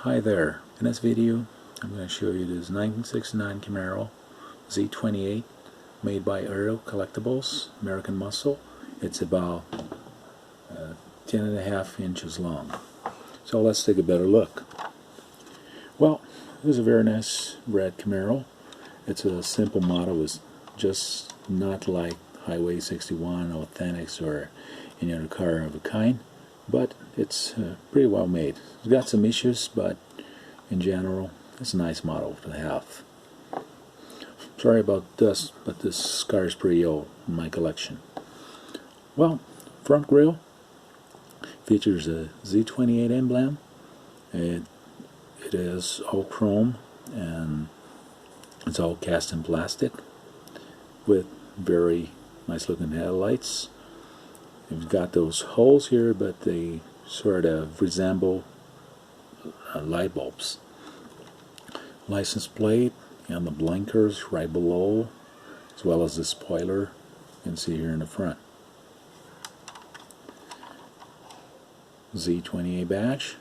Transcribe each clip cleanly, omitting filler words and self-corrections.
Hi there, in this video I'm going to show you this 1969 Camaro Z-28 made by ERTL Collectibles, American Muscle. It's about 10.5 inches long. So let's take a better look. Well, it was a very nice red Camaro. It's a simple model. It's just not like Highway 61, Authentics, or any other car of a kind. But it's pretty well made. It's got some issues, but in general, it's a nice model to have. Sorry about this, but this car is pretty old in my collection. Well, front grille features a Z-28 emblem. It is all chrome and it's all cast in plastic with very nice looking headlights. You've got those holes here, but they sort of resemble light bulbs. License plate and the blinkers right below, as well as the spoiler you can see here in the front. Z-28 badge.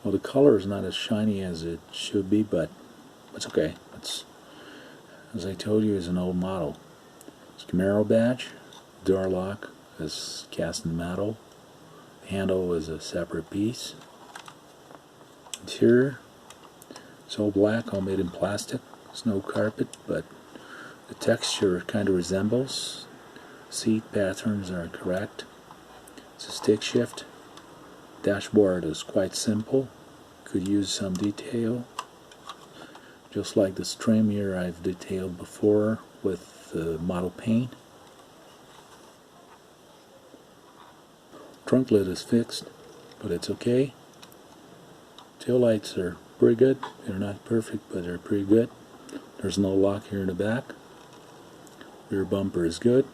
Well, the color is not as shiny as it should be, but it's okay. It's, as I told you, is an old model. It's Camaro badge, door lock is cast in metal. The handle is a separate piece. Interior, it's all black, all made in plastic. It's no carpet, but the texture kind of resembles. Seat patterns are correct. It's a stick shift. Dashboard is quite simple. Could use some detail, just like this trim here I've detailed before with the model paint. Trunk lid is fixed, but it's okay. Tail lights are pretty good. They're not perfect, but they're pretty good. There's no lock here in the back. Rear bumper is good,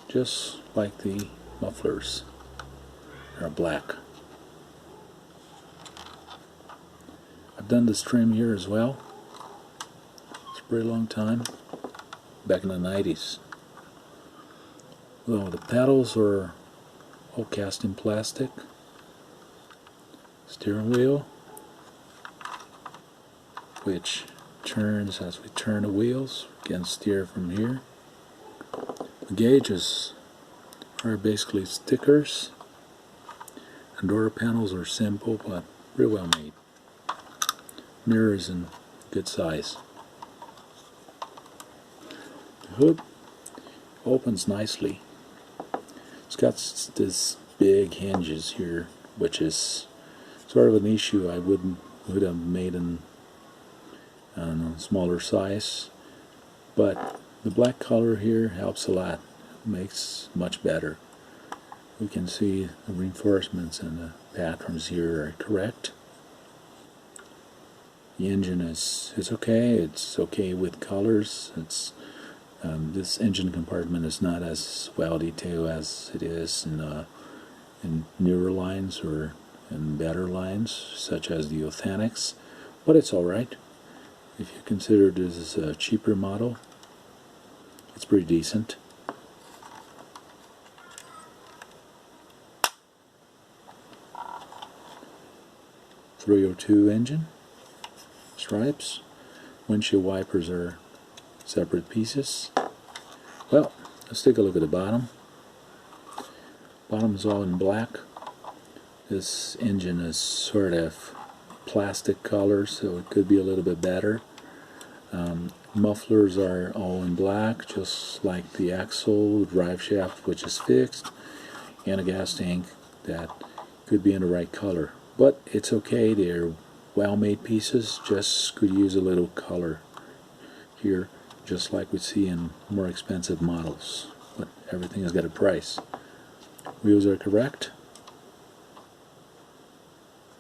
just like the mufflers. They're black. I've done this trim here as well. It's a pretty long time, back in the 90s. Well, the pedals are all cast in plastic. Steering wheel, which turns as we turn the wheels. We can steer from here. The gauges are basically stickers, and door panels are simple but pretty well made. Mirrors in good size. The hood opens nicely. It's got this big hinges here, which is sort of an issue. I would have made in a smaller size, but the black color here helps a lot. It makes much better. We can see the reinforcements and the patterns here are correct. The engine is okay. It's okay with colors. It's this engine compartment is not as well detailed as it is in newer lines or in better lines, such as the Authentics, but it's alright. If you consider this is a cheaper model, it's pretty decent. .302 engine, stripes, windshield wipers are separate pieces. Well, let's take a look at the bottom. Bottom is all in black. This engine is sort of plastic color, so it could be a little bit better. Mufflers are all in black, just like the axle, drive shaft, which is fixed, and a gas tank that could be in the right color. But it's okay, they're well-made pieces, just could use a little color here, just like we see in more expensive models. But everything has got a price. Wheels are correct.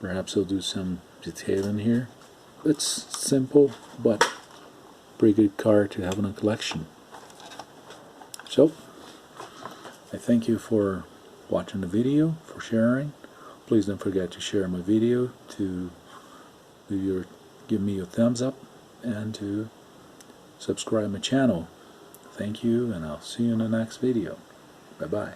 Perhaps I'll do some detailing here. It's simple, but pretty good car to have in a collection. So, I thank you for watching the video, for sharing. Please don't forget to share my video, to give me your thumbs up, and to subscribe my channel. Thank you, and I'll see you in the next video. Bye-bye.